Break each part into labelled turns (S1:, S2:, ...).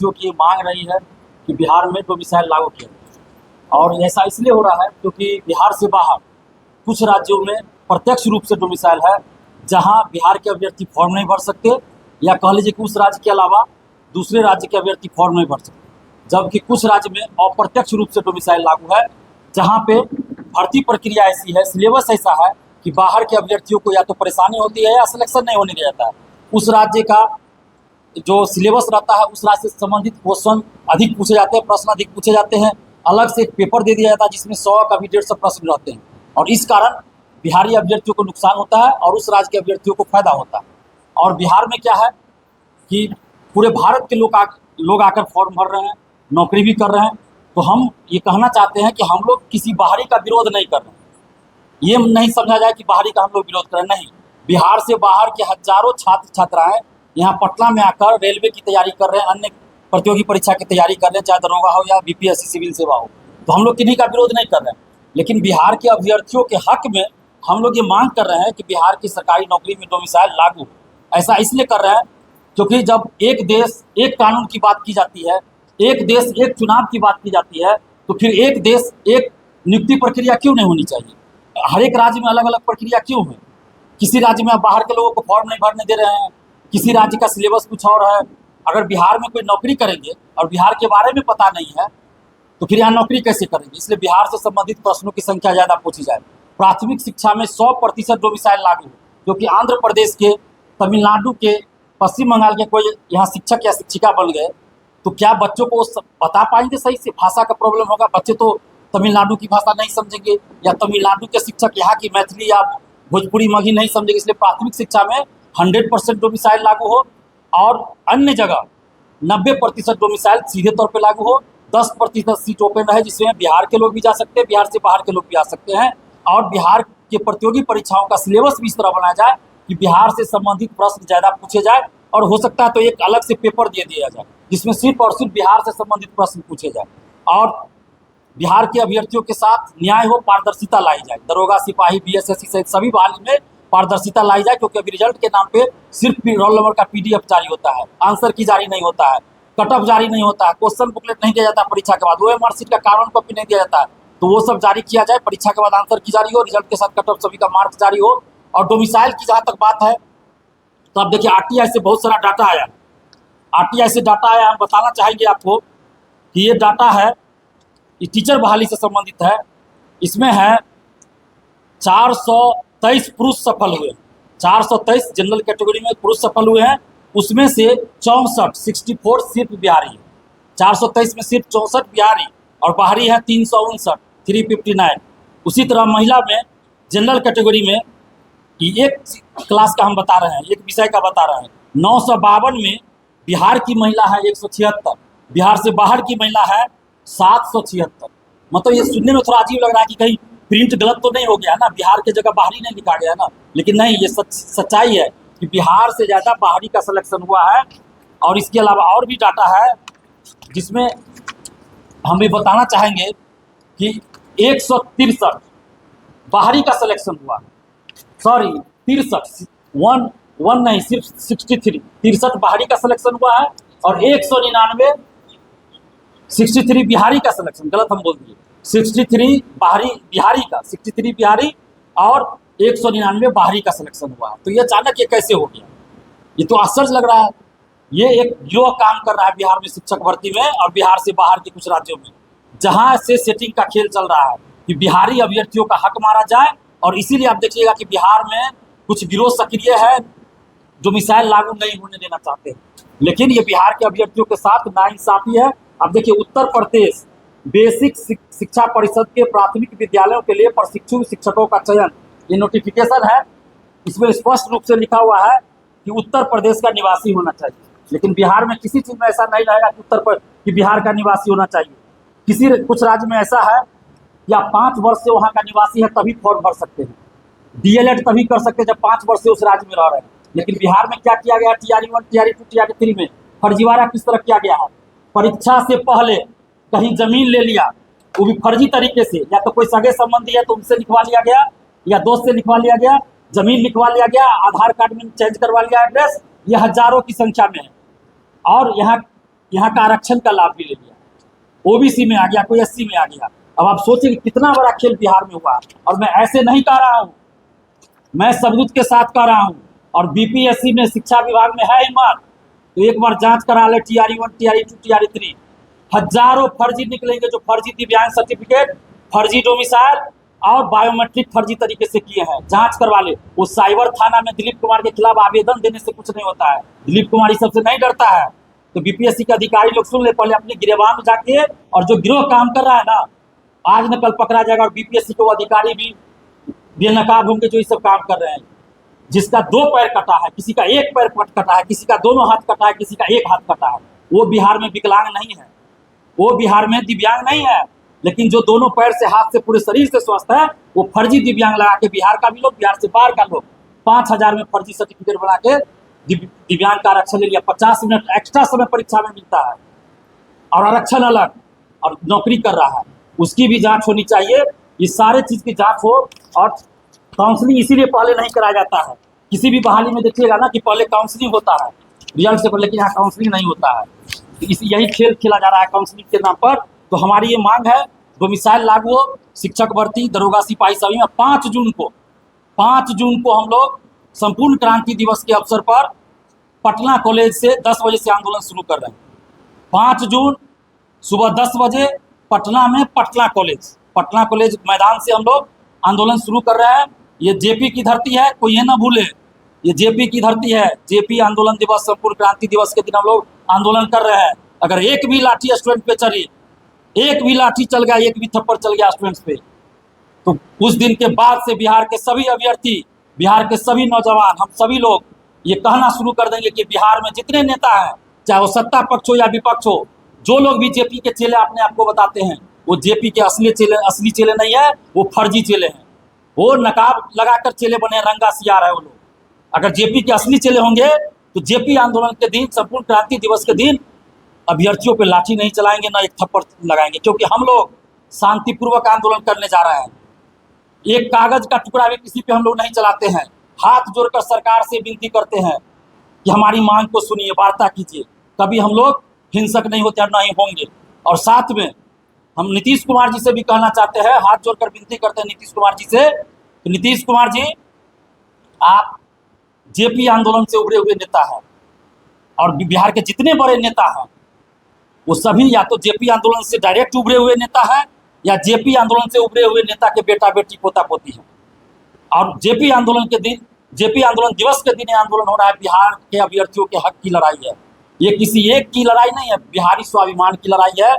S1: अभ्यर्थियों की मांग रही है कि बिहार में डोमिसाइल लागू किया जाए। और ऐसा इसलिए हो रहा है क्योंकि बिहार से बाहर कुछ राज्यों में प्रत्यक्ष रूप से डोमिसाइल है, जहां बिहार के अभ्यर्थी फॉर्म नहीं भर सकते, या कह लीजिए कि उस राज्य के अलावा दूसरे राज्य के अभ्यर्थी फॉर्म नहीं भर सकते। जबकि कुछ राज्य में अप्रत्यक्ष रूप से डोमिसाइल लागू है, जहाँ पे भर्ती प्रक्रिया ऐसी है, सिलेबस ऐसा है कि बाहर के अभ्यर्थियों को या तो परेशानी होती है या सिलेक्शन नहीं होने दिया जाता है। उस राज्य का जो सिलेबस रहता है उस राज्य से संबंधित क्वेश्चन अधिक पूछे जाते हैं, प्रश्न अधिक पूछे जाते हैं। अलग से एक पेपर दे दिया जाता है जिसमें 100 का भी 150 प्रश्न रहते हैं, और इस कारण बिहारी अभ्यर्थियों को नुकसान होता है और उस राज्य के अभ्यर्थियों को फायदा होता है। और बिहार में क्या है कि पूरे भारत के लोग आकर फॉर्म भर रहे हैं, नौकरी भी कर रहे हैं। तो हम ये कहना चाहते हैं कि हम लोग किसी बाहरी का विरोध नहीं कर रहे हैं। ये नहीं समझा जाए कि बाहरी का हम लोग विरोध करें, नहीं। बिहार से बाहर के हजारों छात्र छात्राएं यहाँ पटना में आकर रेलवे की तैयारी कर रहे हैं, अन्य प्रतियोगी परीक्षा की तैयारी कर रहे हैं, चाहे दरोगा हो या बीपीएससी सिविल सेवा हो। तो हम लोग किन्हीं का विरोध नहीं कर रहे हैं, लेकिन बिहार के अभ्यर्थियों के हक में हम लोग ये मांग कर रहे हैं कि बिहार की सरकारी नौकरी में डोमिसाइल लागू। ऐसा इसलिए कर रहे हैं क्योंकि जब एक देश एक कानून की बात की जाती है, एक देश एक चुनाव की बात की जाती है, तो फिर एक देश एक नियुक्ति प्रक्रिया क्यों नहीं होनी चाहिए? हर एक राज्य में अलग अलग प्रक्रिया क्यों है? किसी राज्य में आप बाहर के लोगों को फॉर्म नहीं भरने दे रहे हैं, किसी राज्य का सिलेबस कुछ और है। अगर बिहार में कोई नौकरी करेंगे और बिहार के बारे में पता नहीं है तो फिर यहाँ नौकरी कैसे करेंगे? इसलिए बिहार से संबंधित प्रश्नों की संख्या ज़्यादा पूछी जाए। प्राथमिक शिक्षा में 100% डोमिसाइल लागू हो, क्योंकि आंध्र प्रदेश के, तमिलनाडु के, पश्चिम बंगाल के कोई यहाँ शिक्षक या शिक्षिका बन गए तो क्या बच्चों को बता पाएंगे सही से? भाषा का प्रॉब्लम होगा, बच्चे तो तमिलनाडु की भाषा नहीं समझेंगे, या तमिलनाडु के शिक्षक यहाँ की मैथिली या भोजपुरी मगही नहीं समझेंगे। इसलिए प्राथमिक शिक्षा में 100% डोमिसाइल लागू हो, और अन्य जगह 90% डोमिसाइल सीधे तौर पे लागू हो। 10% सीट ओपन रहे जिसमें बिहार के लोग भी जा सकते हैं, बिहार से बाहर के लोग भी आ सकते हैं। और बिहार के प्रतियोगी परीक्षाओं का सिलेबस भी इस तरह बनाया जाए कि बिहार से संबंधित प्रश्न ज़्यादा पूछे जाए, और हो सकता है तो एक अलग से पेपर दे दिया जाए जिसमें सिर्फ और सिर्फ बिहार से संबंधित प्रश्न पूछे जाए, और बिहार के अभ्यर्थियों के साथ न्याय हो, पारदर्शिता लाई जाए। दरोगा, सिपाही, बीएसएससी सहित सभी बहाली में पारदर्शिता लाई जाए, क्योंकि अभी रिजल्ट के नाम पे सिर्फ रोल नंबर का पीडीएफ जारी होता है, आंसर की जारी नहीं होता है, कट ऑफ जारी नहीं होता है, क्वेश्चन बुकलेट नहीं दिया जाता परीक्षा के बाद, ओएमआर शीट का कारण कॉपी नहीं दिया जाता है। तो वो सब जारी किया जाए, परीक्षा के बाद आंसर की जारी हो, रिजल्ट के साथ कट ऑफ सभी का मार्क्स जारी हो। और डोमिसाइल की जहाँ तक बात है तो अब देखिए आरटीआई से बहुत सारा डाटा आया, आरटीआई से डाटा आया। हम बताना चाहेंगे आपको कि ये डाटा है, ये टीचर बहाली से संबंधित है। इसमें है 423 पुरुष सफल हुए, 423 जनरल कैटेगरी में पुरुष सफल हुए हैं, उसमें से 64 सिर्फ बिहारी है। 423 में सिर्फ 64 बिहारी, और बाहरी है 359। उसी तरह महिला में जनरल कैटेगरी में एक क्लास का हम बता रहे हैं, एक विषय का बता रहे हैं, 952 में बिहार की महिला है 176, बिहार से बाहर की महिला है 776। मतलब ये सुनने में थोड़ा अजीब लग रहा है कि कहीं प्रिंट गलत तो नहीं हो गया ना, बिहार की जगह बाहरी नहीं लिखा गया ना, लेकिन नहीं, ये सच्चाई है कि बिहार से ज़्यादा बाहरी का सिलेक्शन हुआ है। और इसके अलावा और भी डाटा है जिसमें हम ये बताना चाहेंगे कि 163 बाहरी का सिलेक्शन हुआ, सॉरी 63, वन नहीं, सिर्फ 63 बाहरी का सिलेक्शन हुआ है, और 199 63 बिहारी का सिलेक्शन, गलत हम बोल दिए, 63 बिहारी का 63 बिहारी और 199 बाहरी का सिलेक्शन हुआ है। तो ये अचानक ये कैसे हो गया? ये तो आश्चर्य लग रहा है। ये एक गिरोह काम कर रहा है बिहार में शिक्षक भर्ती में, और बिहार से बाहर के कुछ राज्यों में, जहाँ से सेटिंग का खेल चल रहा है कि बिहारी अभ्यर्थियों का हक मारा जाए। और इसीलिए आप देखिएगा कि बिहार में कुछ गिरोह सक्रिय है जो मिसाइल लागू नहीं होने देना चाहते हैं, लेकिन ये बिहार के अभ्यर्थियों के साथ नाइंसाफी है। अब देखिए, उत्तर प्रदेश बेसिक शिक्षा परिषद के प्राथमिक विद्यालयों के लिए प्रशिक्षु शिक्षकों का चयन, ये नोटिफिकेशन है, इसमें स्पष्ट रूप से लिखा हुआ है कि उत्तर प्रदेश का निवासी होना चाहिए। लेकिन बिहार में किसी चीज़ में ऐसा नहीं रहेगा कि बिहार का निवासी होना चाहिए। कुछ राज्य में ऐसा है या 5 वर्ष से वहाँ का निवासी है तभी फॉर्म भर सकते हैं, डीएलएड तभी कर सकते हैं जब 5 वर्ष से उस राज्य में रह रहे हैं। लेकिन बिहार में क्या किया गया, TRE1, TRE2, TRE3 में फर्जीवाड़ा किस तरह किया गया है? परीक्षा से पहले कहीं जमीन ले लिया, वो भी फर्जी तरीके से, या तो कोई सगे संबंधी है तो उनसे लिखवा लिया गया, या दोस्त से लिखवा लिया गया, जमीन लिखवा लिया गया, आधार कार्ड में चेंज करवा लिया एड्रेस, ये हजारों की संख्या में है। और यहाँ यहाँ का आरक्षण का लाभ भी ले लिया, ओबीसी में आ गया, कोई एससी में आ गया। अब आप सोचिए कि कितना बड़ा खेल बिहार में हुआ। और मैं ऐसे नहीं कह रहा हूँ, मैं सबूत के साथ कह रहा हूँ। और बीपीएससी में, शिक्षा विभाग में है हिम्मत तो एक बार जांच करा ले, TRE 1, TRE 2, TRE 3। हजारों फर्जी निकलेंगे, जो फर्जी दिव्यांग सर्टिफिकेट, फर्जी डोमिसाइल और बायोमेट्रिक फर्जी तरीके से किए हैं, जांच करवा ले। वो साइबर थाना में दिलीप कुमार के खिलाफ आवेदन देने से कुछ नहीं होता है। दिलीप कुमार इस सबसे नहीं डरता है। तो बीपीएससी के अधिकारी लोग सुन ले, पहले अपने गिरबान में जाके, और जो गिरोह काम कर रहा है ना, आज न कल पकड़ा जाएगा। और बीपीएससी के वो अधिकारी भी बेनकाब होंगे जो ये सब काम कर रहे हैं। जिसका 2 पैर कटा है, किसी का 1 पैर कटा है, किसी का दोनों हाथ कटा है, किसी का 1 हाथ कटा है, वो बिहार में विकलांग नहीं है, वो बिहार में दिव्यांग नहीं है। लेकिन जो दोनों पैर से, हाथ से, पूरे शरीर से स्वस्थ है, वो फर्जी दिव्यांग लगा के बिहार का भी लोग, बिहार से बाहर का लोग 5000 में फर्जी सर्टिफिकेट बना के दिव्यांग का आरक्षण ले लिया। 50 मिनट एक्स्ट्रा समय परीक्षा में मिलता है और आरक्षण अलग, और नौकरी कर रहा है, उसकी भी जांच होनी चाहिए। ये सारे चीज की जांच हो। और काउंसलिंग इसीलिए पहले नहीं कराया जाता है। किसी भी बहाली में देखिएगा ना कि पहले काउंसलिंग होता है रिजल्ट से पहले, लेकिन यहाँ काउंसलिंग नहीं होता है। यही खेल खेला जा रहा है काउंसलिंग के नाम पर। तो हमारी ये मांग है, डोमिसाइल लागू हो, शिक्षक भर्ती, दरोगा, सिपाही सभी में 5 जून को हम लोग संपूर्ण क्रांति दिवस के अवसर पर पटना कॉलेज से 10 बजे से आंदोलन शुरू कर रहे हैं। 5 जून सुबह 10 बजे पटना में पटना कॉलेज मैदान से हम लोग आंदोलन शुरू कर रहे हैं। ये जेपी की धरती है, कोई ये ना भूले, ये जेपी की धरती है। जेपी आंदोलन दिवस, संपूर्ण क्रांति दिवस के दिन हम लोग आंदोलन कर रहे हैं। अगर एक भी लाठी स्टूडेंट पे चली, एक भी लाठी चल गया, एक भी थप्पड़ चल गया स्टूडेंट्स पे, तो उस दिन के बाद से बिहार के सभी अभ्यर्थी, बिहार के सभी नौजवान, हम सभी लोग ये कहना शुरू कर देंगे कि बिहार में जितने नेता हैं, चाहे वो सत्ता पक्ष हो या विपक्ष हो, जो लोग भी जेपी के चेले अपने आप को बताते हैं, वो जेपी के असली चेले नहीं है, वो फर्जी चेले हैं। वो नकाब लगाकर चेले बने, रंगा सियार है वो लोग। अगर जेपी के असली चेले होंगे तो जेपी आंदोलन के दिन, संपूर्ण क्रांति दिवस के दिन अभ्यर्थियों पे लाठी नहीं चलाएंगे, ना एक थप्पड़ लगाएंगे, क्योंकि हम लोग शांतिपूर्वक आंदोलन करने जा रहे हैं। एक कागज का टुकड़ा भी किसी पे हम लोग नहीं चलाते हैं। हाथ जोड़कर सरकार से विनती करते हैं कि हमारी मांग को सुनिए, वार्ता कीजिए। कभी हम लोग हिंसक नहीं होते और ना ही होंगे। और साथ में हम नीतीश कुमार जी से भी कहना चाहते हैं, हाथ जोड़कर विनती करते हैं नीतीश कुमार जी से, तो नीतीश कुमार जी, आप जेपी आंदोलन से उभरे हुए नेता हैं, और बिहार के जितने बड़े नेता हैं वो सभी या तो जेपी आंदोलन से डायरेक्ट उभरे हुए नेता हैं, या जेपी आंदोलन से उभरे हुए नेता के बेटा बेटी, पोता पोती हैं। और जेपी आंदोलन के दिन, जेपी आंदोलन दिवस के दिन आंदोलन हो रहा है। बिहार के अभ्यर्थियों के हक की लड़ाई है। ये किसी एक की लड़ाई नहीं है, बिहारी स्वाभिमान की लड़ाई है।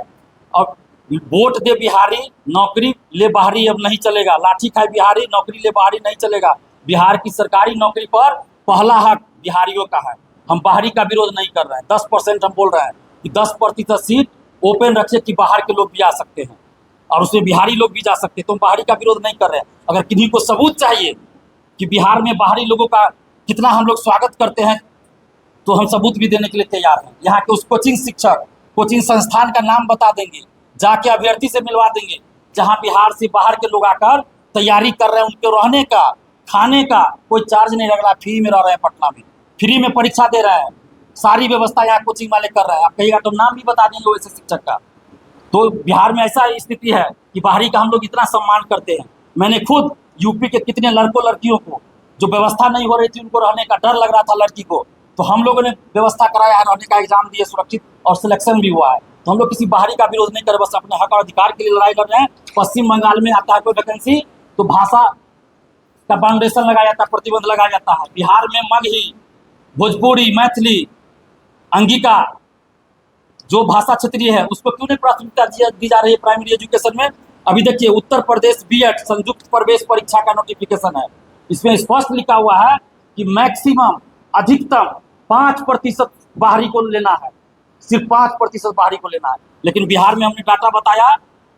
S1: और वोट दे बिहारी, नौकरी ले बाहरी अब नहीं चलेगा। लाठी खाए बिहारी, नौकरी ले बाहरी नहीं चलेगा। बिहार की सरकारी नौकरी पर पहला हक बिहारियों का है। हम बाहरी का विरोध नहीं कर रहे हैं। 10% हम बोल रहे हैं कि 10% सीट ओपन रखिए कि बाहर के लोग भी आ सकते हैं, और उसमें बिहारी लोग भी जा सकते हैं। तो हम बाहरी का विरोध नहीं कर रहे हैं। अगर किन्हीं को सबूत चाहिए कि बिहार में बाहरी लोगों का कितना हम लोग स्वागत करते हैं, तो हम सबूत भी देने के लिए तैयार हैं। यहाँ के उस कोचिंग शिक्षक, कोचिंग संस्थान का नाम बता देंगे, जाके अभ्यर्थी से मिलवा देंगे, जहाँ बिहार से बाहर के लोग आकर तैयारी कर रहे हैं। उनके रहने का, खाने का कोई चार्ज नहीं लग रहा, फ्री में रह रहे हैं, पटना में फ्री में परीक्षा दे रहे हैं। सारी व्यवस्था यहाँ कोचिंग वाले कर रहे हैं। आप कहिएगा तो नाम भी बता देंगे वैसे शिक्षक का। तो बिहार में ऐसा स्थिति है कि बाहरी का हम लोग इतना सम्मान करते हैं। मैंने खुद यूपी के कितने लड़कों लड़कियों को, जो व्यवस्था नहीं हो रही थी, उनको रहने का डर लग रहा था लड़की को, तो हम लोगों ने व्यवस्था कराया है, रहने का एग्जाम दिए सुरक्षित, और सिलेक्शन भी हुआ है। तो हम लोग किसी बाहरी का विरोध नहीं कर रहे, बस अपने हक और अधिकार के लिए लड़ाई लड़ रहे हैं। पश्चिम बंगाल में आता है कोई वैकेंसी, तो भाषा का बाउंडेशन लगाया जाता है, प्रतिबंध लगाया जाता है। बिहार में मगही, भोजपुरी, मैथिली, अंगिका, जो भाषा क्षेत्रीय है, उसको क्यों नहीं प्राथमिकता दी जा रही है प्राइमरी एजुकेशन में? अभी देखिए, उत्तर प्रदेश बीएड संयुक्त प्रवेश परीक्षा का नोटिफिकेशन है। इसमें स्पष्ट लिखा हुआ है कि मैक्सिमम, अधिकतम 5% बाहरी को लेना है, सिर्फ 5% बाहरी को लेना है। लेकिन बिहार में हमने डाटा बताया,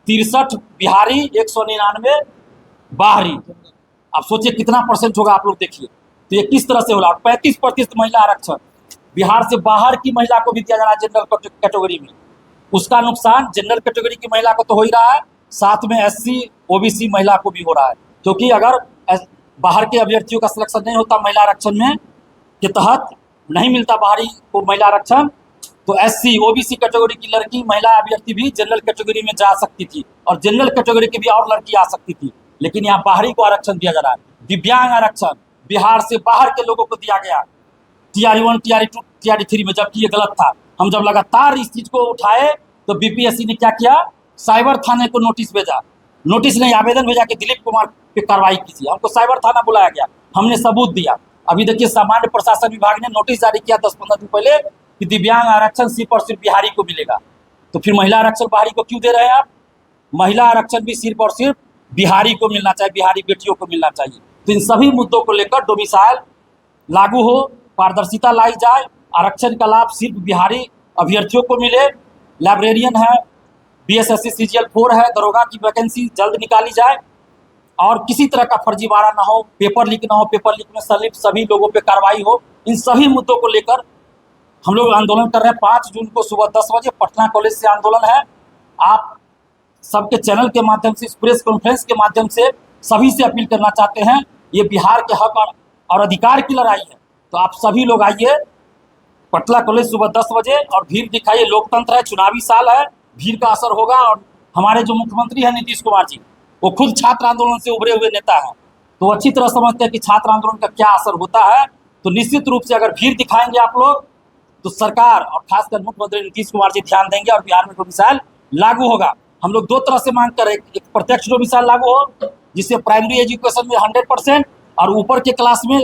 S1: 63 बिहारी, 199 बाहरी। आप सोचिए कितना परसेंट होगा, आप लोग देखिए। तो ये किस तरह से होगा? 35% महिला आरक्षण बिहार से बाहर की महिला को भी दिया जा रहा है जनरल कैटेगरी में। उसका नुकसान जनरल कैटेगरी की महिला को तो हो ही रहा है, साथ में एससी ओबीसी महिला को भी हो रहा है। क्योंकि अगर बाहर के अभ्यर्थियों का सिलेक्शन नहीं होता महिला आरक्षण में के तहत, नहीं मिलता बाहरी को महिला आरक्षण, तो एससी ओबीसी कैटेगरी की लड़की महिला अभ्यर्थी भी जनरल कैटेगरी में जा सकती थी और जनरल कैटेगरी की भी और लड़की आ सकती थी। लेकिन यहाँ बाहरी को आरक्षण दिया जा रहा है। दिव्यांग आरक्षण बिहार से बाहर के लोगों को दिया गया TR1 TR2 TR3 में, जबकि ये गलत था। हम जब लगातार इस चीज को उठाए तो बीपीएससी ने क्या किया, साइबर थाने को नोटिस भेजा, नोटिस नहीं आवेदन भेजा कि दिलीप कुमार पे कार्रवाई कीजिए। हमको साइबर थाना बुलाया गया, हमने सबूत दिया। अभी देखिए सामान्य प्रशासन विभाग ने नोटिस जारी किया 10-15 दिन पहले कि दिव्यांग आरक्षण सिर्फ और सिर्फ बिहारी को मिलेगा। तो फिर महिला आरक्षण बाहरी को क्यों दे रहे हैं आप? महिला आरक्षण भी सिर्फ और सिर्फ बिहारी को मिलना चाहिए, बिहारी बेटियों को मिलना चाहिए। तो इन सभी मुद्दों को लेकर डोमिसाइल लागू हो, पारदर्शिता लाई जाए, आरक्षण का लाभ सिर्फ बिहारी अभ्यर्थियों को मिले। लाइब्रेरियन है, BSSC CGL 4 है, दरोगा की वैकेंसी जल्द निकाली जाए और किसी तरह का फर्जीवाड़ा ना हो, पेपर लीक ना हो, पेपर लीक में संलिप्त सभी लोगों पे कार्रवाई हो। इन सभी मुद्दों को लेकर हम लोग आंदोलन कर रहे हैं। 5 जून को सुबह 10 बजे पटना कॉलेज से आंदोलन है। आप सबके चैनल के माध्यम से, इस प्रेस कॉन्फ्रेंस के माध्यम से सभी से अपील करना चाहते हैं, ये बिहार के हक और अधिकार की लड़ाई है। तो आप सभी लोग आइए पटना कॉलेज सुबह 10 बजे और भीड़ दिखाइए। लोकतंत्र है, चुनावी साल है, भीड़ का असर होगा। और हमारे जो मुख्यमंत्री हैं नीतीश कुमार जी, वो खुद छात्र आंदोलन से उभरे हुए नेता हैं, तो अच्छी तरह समझते हैं कि छात्र आंदोलन का क्या असर होता है। तो निश्चित रूप से अगर भीड़ दिखाएंगे आप लोग तो सरकार और खासकर मुख्यमंत्री नीतीश कुमार जी ध्यान देंगे और बिहार में डोमिसाइल लागू होगा। हम लोग 2 तरह से मांग कर, एक प्रत्यक्ष डोमिसाइल लागू हो जिससे प्राइमरी एजुकेशन में 100% और ऊपर के क्लास में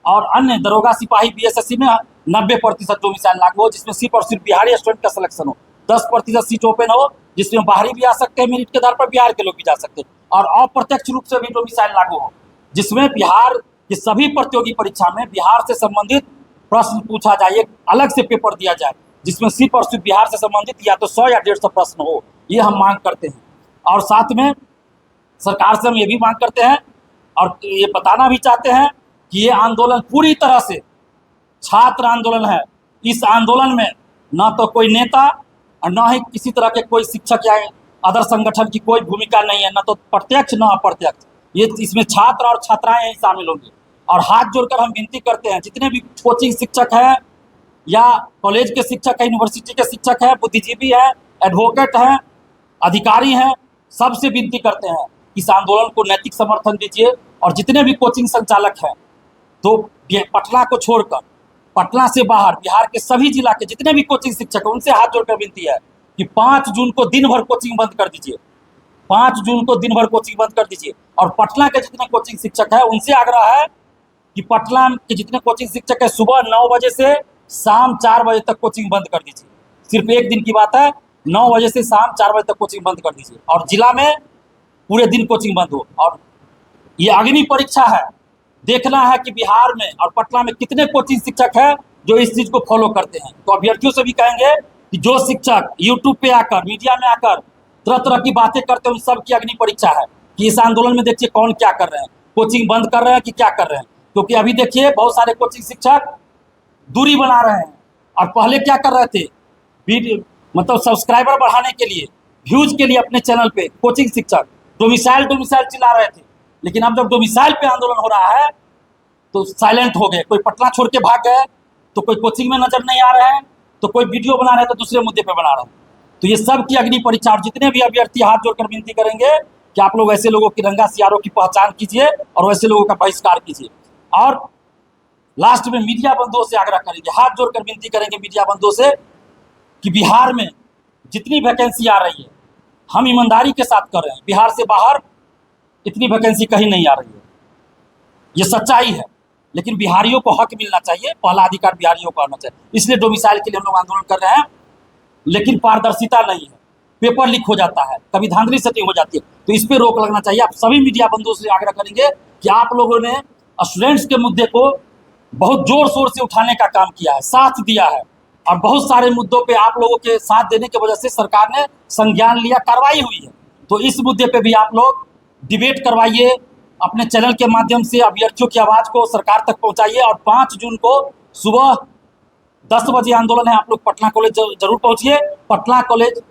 S1: और अन्य दरोगा सिपाही BSSC में 90% डोमिसाइल लागू हो, जिसमें सिर्फ और सिर्फ बिहारी स्टूडेंट का सिलेक्शन हो। 10% सीट ओपन हो जिसमें बाहरी भी आ सकते हैं, मेरिट के आधार पर बिहार के लोग भी जा सकते हैं। और अप्रत्यक्ष रूप से भी डोमिसाइल लागू हो जिसमें बिहार की सभी प्रतियोगी परीक्षा में बिहार से संबंधित प्रश्न पूछा जाए, एक अलग से पेपर दिया जाए जिसमें सिर्फ और सिर्फ बिहार से संबंधित या तो 100 या 150 प्रश्न हो। ये हम मांग करते हैं। और साथ में सरकार से हम ये भी मांग करते हैं और ये बताना भी चाहते हैं कि ये आंदोलन पूरी तरह से छात्र आंदोलन है। इस आंदोलन में न तो कोई नेता और न ही किसी तरह के कोई शिक्षक या अदर संगठन की कोई भूमिका नहीं है, न तो प्रत्यक्ष न अप्रत्यक्ष। ये इसमें छात्र और छात्राएं ही शामिल होंगी। और हाथ जोड़कर हम विनती करते हैं, जितने भी कोचिंग शिक्षक हैं या कॉलेज के शिक्षक हैं, यूनिवर्सिटी के शिक्षक हैं, बुद्धिजीवी हैं, एडवोकेट हैं, अधिकारी हैं, सबसे विनती करते हैं कि इस आंदोलन को नैतिक समर्थन दीजिए। और जितने भी कोचिंग संचालक हैं तो पटना को छोड़कर पटना से बाहर बिहार के सभी जिला के जितने भी कोचिंग शिक्षक हैं उनसे हाथ जोड़कर विनती है कि 5 जून को दिन भर कोचिंग बंद कर दीजिए। 5 जून को दिन भर कोचिंग बंद कर दीजिए। और पटना के जितने कोचिंग शिक्षक हैं उनसे आग्रह है कि पटना के जितने कोचिंग शिक्षक हैं सुबह 9 बजे से शाम 4 बजे तक कोचिंग बंद कर दीजिए। सिर्फ एक दिन की बात है, 9 बजे से शाम 4 बजे तक कोचिंग बंद कर दीजिए और जिला में पूरे दिन कोचिंग बंद हो। और ये अग्नि परीक्षा है, देखना है कि बिहार में और पटना में कितने कोचिंग शिक्षक हैं जो इस चीज़ को फॉलो करते हैं। तो अभ्यर्थियों से भी कहेंगे कि जो शिक्षक यूट्यूब पे आकर, मीडिया में आकर तरह तरह की बातें करते हैं, उन सब की अग्नि परीक्षा है कि इस आंदोलन में देखिए कौन क्या कर रहे हैं, कोचिंग बंद कर रहे हैं कि क्या कर रहे हैं। क्योंकि अभी देखिए बहुत सारे कोचिंग शिक्षक दूरी बना रहे हैं और पहले क्या कर रहे थे, मतलब सब्सक्राइबर बढ़ाने के लिए, व्यूज के लिए अपने चैनल पे कोचिंग शिक्षक डोमिसाइल चिल्ला रहे थे। लेकिन अब जब डोमिसाइल पे आंदोलन हो रहा है तो साइलेंट हो गए। कोई पटना छोड़ के भाग गए, तो कोई कोचिंग में नजर नहीं आ रहे हैं, तो कोई वीडियो बना रहे हैं तो दूसरे मुद्दे पे बना रहे हैं। तो ये सब की अग्नि परीक्षा। और जितने भी अभ्यर्थी हाथ जोड़कर विनती करेंगे कि आप लोग ऐसे लोगों की रंगा सियारों की पहचान कीजिए और वैसे लोगों का बहिष्कार कीजिए। और लास्ट में मीडिया बंधुओं से आग्रह करेंगे, हाथ जोड़कर विनती करेंगे मीडिया बंधुओं से कि बिहार में जितनी वैकेंसी आ रही है हम ईमानदारी के साथ कर रहे हैं। बिहार से बाहर इतनी वैकेंसी कहीं नहीं आ रही है, ये सच्चाई है। लेकिन बिहारियों को हक मिलना चाहिए, पहला अधिकार बिहारियों को आना चाहिए। इसलिए डोमिसाइल के लिए हम लोग आंदोलन कर रहे हैं। लेकिन पारदर्शिता नहीं है, पेपर लीक हो जाता है, कभी धांधली सेटिंग हो जाती है, तो इस पर रोक लगना चाहिए। आप सभी मीडिया बंधुओं से आग्रह करेंगे कि आप लोगों ने स्टूडेंट्स के मुद्दे को बहुत जोर शोर से उठाने का काम किया है, साथ दिया है। और बहुत सारे मुद्दों पे आप लोगों के साथ देने की वजह से सरकार ने संज्ञान लिया, कार्रवाई हुई है। तो इस मुद्दे पे भी आप लोग डिबेट करवाइए, अपने चैनल के माध्यम से अभ्यर्थियों की आवाज़ को सरकार तक पहुंचाइए। और 5 जून को सुबह 10 बजे आंदोलन है, आप लोग पटना कॉलेज जरूर पहुंचिए। पटना कॉलेज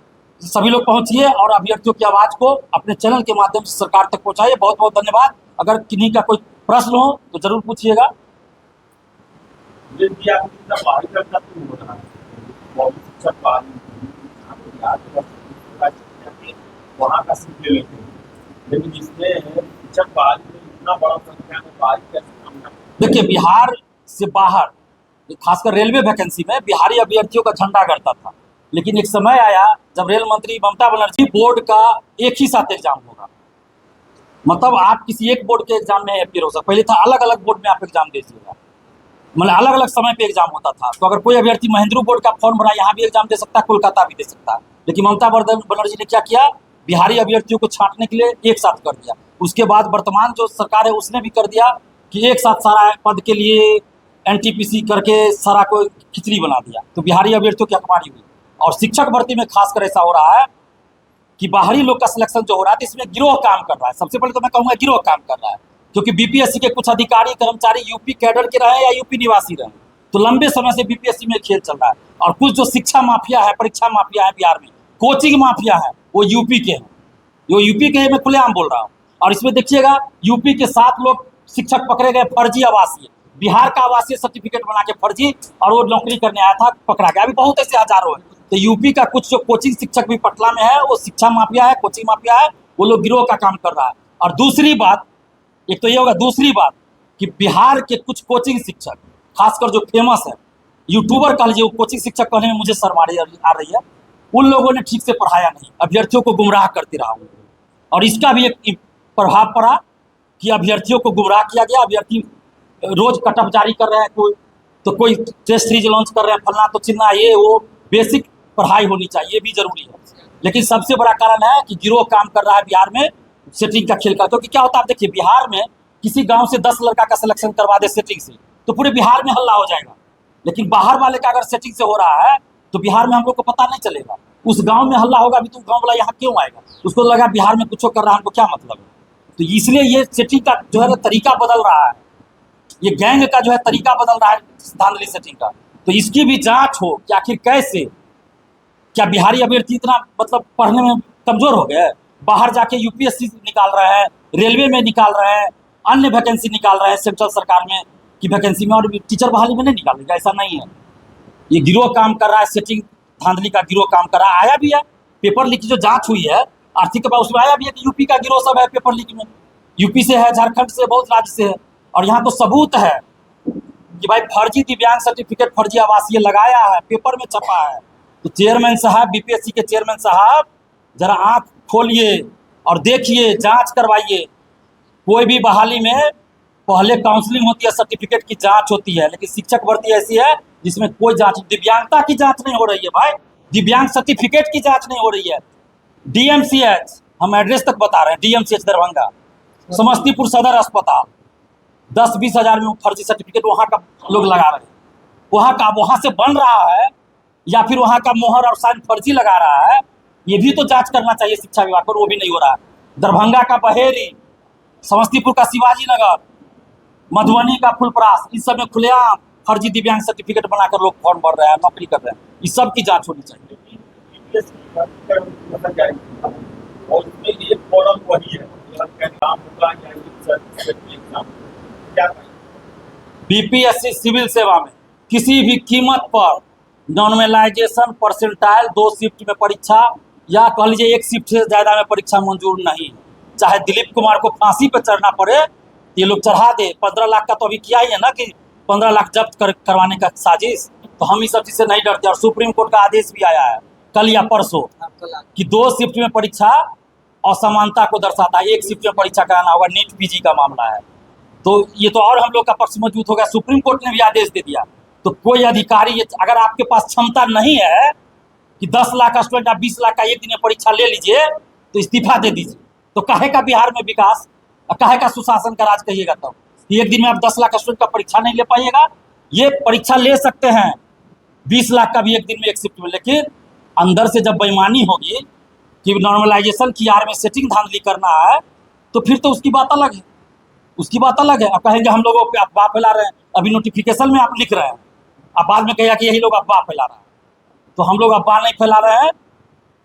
S1: सभी लोग पहुंचिए और अभ्यर्थियों की आवाज़ को अपने चैनल के माध्यम से सरकार तक पहुंचाइए। बहुत बहुत धन्यवाद। अगर किन्हीं का कोई प्रश्न हो तो जरूर पूछिएगा।
S2: शिक्षक वहाँ का सीट ले लेते हैं, लेकिन इसमें शिक्षक बहाली में इतना बड़ा संख्या में बहाली कैसे सामना।
S1: देखिए, बिहार से बाहर खासकर रेलवे वैकेंसी में बिहारी अभ्यर्थियों का झंडा गड़ता था, लेकिन एक समय आया जब रेल मंत्री ममता बनर्जी बोर्ड का एक ही साथ एग्जाम होगा, मतलब आप किसी एक बोर्ड के एग्जाम में अपियर हो सकते। पहले था अलग अलग बोर्ड में आप एग्जाम दीजिएगा, मतलब अलग अलग समय पे एग्जाम होता था। तो अगर कोई अभ्यर्थी महेंद्रू बोर्ड का फॉर्म भरा, यहाँ भी एग्जाम दे सकता है, कोलकाता भी दे सकता है। लेकिन ममता बनर्जी ने क्या किया, बिहारी अभ्यर्थियों को छांटने के लिए एक साथ कर दिया। उसके बाद वर्तमान जो सरकार है उसने भी कर दिया कि एक साथ सारा पद के लिए एनटीपीसी करके सारा को खिचड़ी बना दिया, तो बिहारी अभ्यर्थियों की हकमारी हुई। और शिक्षक भर्ती में खासकर ऐसा हो रहा है कि बाहरी लोग का सिलेक्शन जो हो रहा है, तो इसमें गिरोह काम कर रहा है। सबसे पहले तो मैं कहूँगा गिरोह काम कर रहा है, क्योंकि बीपीएससी के कुछ अधिकारी कर्मचारी यूपी कैडर के रहे या यूपी निवासी रहे, तो लंबे समय से बीपीएससी में खेल चल रहा है। और कुछ जो शिक्षा माफिया है, परीक्षा माफिया है बिहार में, कोचिंग माफिया है, वो यूपी के हैं, वो यूपी के मैं खुलेआम बोल रहा हूँ। और इसमें देखिएगा यूपी के 7 लोग शिक्षक पकड़े गए फर्जी आवासीय, बिहार का आवासीय सर्टिफिकेट बना के फर्जी, और वो नौकरी करने आया था, पकड़ा गया। अभी बहुत ऐसे हजारों हैं। तो यूपी का कुछ जो कोचिंग शिक्षक भी पटना में है, वो शिक्षा माफिया है, कोचिंग माफिया है, वो लोग गिरोह का काम कर रहा है। और दूसरी बात, एक तो ये होगा, दूसरी बात कि बिहार के कुछ कोचिंग शिक्षक, खासकर जो फेमस है यूट्यूबर कह लीजिए, वो कोचिंग शिक्षक कहने में मुझे शर्म आ रही है, उन लोगों ने ठीक से पढ़ाया नहीं, अभ्यर्थियों को गुमराह करते रहा। और इसका भी एक प्रभाव पड़ा कि अभ्यर्थियों को गुमराह किया गया। अभ्यर्थी रोज कटअप जारी कर रहे हैं, कोई टेस्ट सीरीज लॉन्च कर रहे हैं, फलना तो चिन्ना, ये वो बेसिक पढ़ाई होनी चाहिए, ये भी जरूरी है। लेकिन सबसे बड़ा कारण है कि गिरोह काम कर रहा है बिहार में, सेटिंग का खेल का। क्योंकि क्या होता है, आप देखिए, बिहार में किसी गांव से 10 लड़का का सिलेक्शन करवा दे सेटिंग से, तो पूरे बिहार में हल्ला हो जाएगा। लेकिन बाहर वाले का अगर सेटिंग से हो रहा है, तो बिहार में हम लोग को पता नहीं चलेगा। उस गांव में हल्ला होगा, अभी तो गांव वाला यहाँ क्यों आएगा, उसको लगा बिहार में कुछ कर रहा है, हमको क्या मतलब है। तो इसलिए ये सेटिंग का जो है तरीका बदल रहा है, ये गैंग का जो है तरीका बदल रहा है, धांधली सेटिंग का। तो इसकी भी जांच हो कि आखिर कैसे, क्या बिहारी अभ्यर्थी इतना मतलब पढ़ने में कमजोर हो गए, बाहर जाके यूपीएससी निकाल रहे हैं, रेलवे में निकाल रहे हैं, अन्य वैकेंसी निकाल रहे हैं सेंट्रल सरकार में की वैकेंसी में, और टीचर बहाली में नहीं निकालेगा, ऐसा नहीं है। ये गिरोह काम कर रहा है, सेटिंग धांधली का गिरोह काम कर रहा है। आया भी है पेपर लीक की जो जांच हुई है आर्थिक का, उसमें आया भी है कि यूपी का गिरोह सब है पेपर लीक में, यूपी से है, झारखंड से, बहुत राज्य से है। और यहाँ तो सबूत है कि भाई फर्जी दिव्यांग सर्टिफिकेट, फर्जी आवासीय लगाया है, पेपर में छपा है। तो चेयरमैन साहब, बीपीएससी के चेयरमैन साहब, जरा आंख खोलिए और देखिए, जांच करवाइए। कोई भी बहाली में पहले काउंसलिंग होती है, सर्टिफिकेट की जांच होती है, लेकिन शिक्षक भर्ती ऐसी है जिसमें कोई जांच, दिव्यांगता की जांच नहीं हो रही है भाई, दिव्यांग सर्टिफिकेट की जांच नहीं हो रही है। डीएमसीएच, हम एड्रेस तक बता रहे हैं, डीएमसीएच दरभंगा, समस्तीपुर सदर अस्पताल, 10-20 हज़ार में फर्जी सर्टिफिकेट वहाँ का लोग लगा रहे हैं, वहाँ से बन रहा है, या फिर वहाँ का मोहर और साइन फर्जी लगा रहा है। ये भी तो जांच करना चाहिए शिक्षा विभाग पर, वो भी नहीं हो रहा है। दरभंगा का बहेरी, समस्तीपुर का शिवाजी नगर, मधुबनी का फुलपरास, इस सब में खुलेआम फर्जी दिव्यांग सर्टिफिकेट बनाकर लोग फॉर्म भर रहे हैं, नौकरी कर रहे हैं। इस सब की जांच होनी चाहिए।
S2: और उसमें एक कॉलम वही है,
S1: बीपीएससी सिविल सेवा में किसी भी कीमत पर नॉर्मलाइजेशन परसेंटाइल 2 शिफ्ट में परीक्षा, या कह लीजिए 1 शिफ्ट से ज़्यादा में परीक्षा मंजूर नहीं। चाहे दिलीप कुमार को फांसी पर चढ़ना पड़े, ये लोग चढ़ा दे। 15 लाख का तो अभी किया ही है ना, कि 15 लाख जब्त करवाने का साजिश। तो हम इस सब चीज़ से नहीं डरते। और सुप्रीम कोर्ट का आदेश भी आया है कल या परसों कि 2 शिफ्ट में परीक्षा असमानता को दर्शाता है, 1 शिफ्ट में परीक्षा कराना होगा। नीट पीजी का मामला है, तो ये तो और हम लोग का पक्ष मजबूत हो गया। सुप्रीम कोर्ट ने भी आदेश दे दिया। तो कोई अधिकारी, अगर आपके पास क्षमता नहीं है कि 10 लाख का स्टूडेंट, आप 20 लाख का एक दिन में परीक्षा ले लीजिए, तो इस्तीफा दे दीजिए। तो काहे का बिहार में विकास, काहे का सुशासन का राज कहिएगा तब? एक दिन में आप 10 लाख स्टूडेंट का परीक्षा नहीं ले पाइएगा। ये परीक्षा ले सकते हैं 20 लाख का भी एक दिन में, एक शिफ्ट में, लेकिन अंदर से जब बेईमानी होगी कि नॉर्मलाइजेशन की आड़ में सेटिंग धांधली करना है, तो फिर तो उसकी बात अलग है, उसकी बात अलग है। आप कहेंगे हम लोगों पे अफवाह फैला रहे हैं, अभी नोटिफिकेशन में आप लिख रहे हैं, अब बाद में कहेगा कि यही लोग अफवाह फैला रहे हैं। तो हम लोग अफवाह नहीं फैला रहे हैं।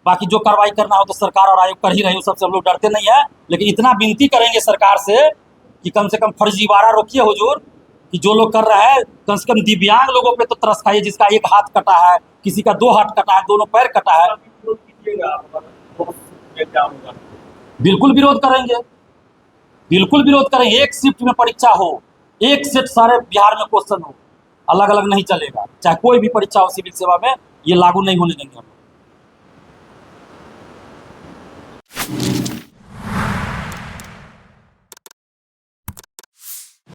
S1: बाकी जो कार्रवाई करना हो तो सरकार और आयोग कर ही रहे हैं, सबसे हम लोग डरते नहीं है। लेकिन इतना विनती करेंगे सरकार से कि कम फर्जीवाड़ा रोकिए हुजूर, कि जो लोग कर रहे हैं कम से कम दिव्यांग लोगों पे तो तरस खाइए, जिसका एक हाथ कटा है, किसी का 2 हाथ कटा है, दोनों पैर कटा है।
S2: विरोध कीजिएगा आप, अगर वो एग्जाम होगा।
S1: बिल्कुल विरोध करेंगे, बिल्कुल विरोध करेंगे। एक शिफ्ट में परीक्षा हो, एक सेट सारे बिहार में क्वेश्चन हो, अलग अलग नहीं चलेगा। चाहे कोई भी परीक्षा हो सिविल सेवा में, ये लागू नहीं होने देंगे हम।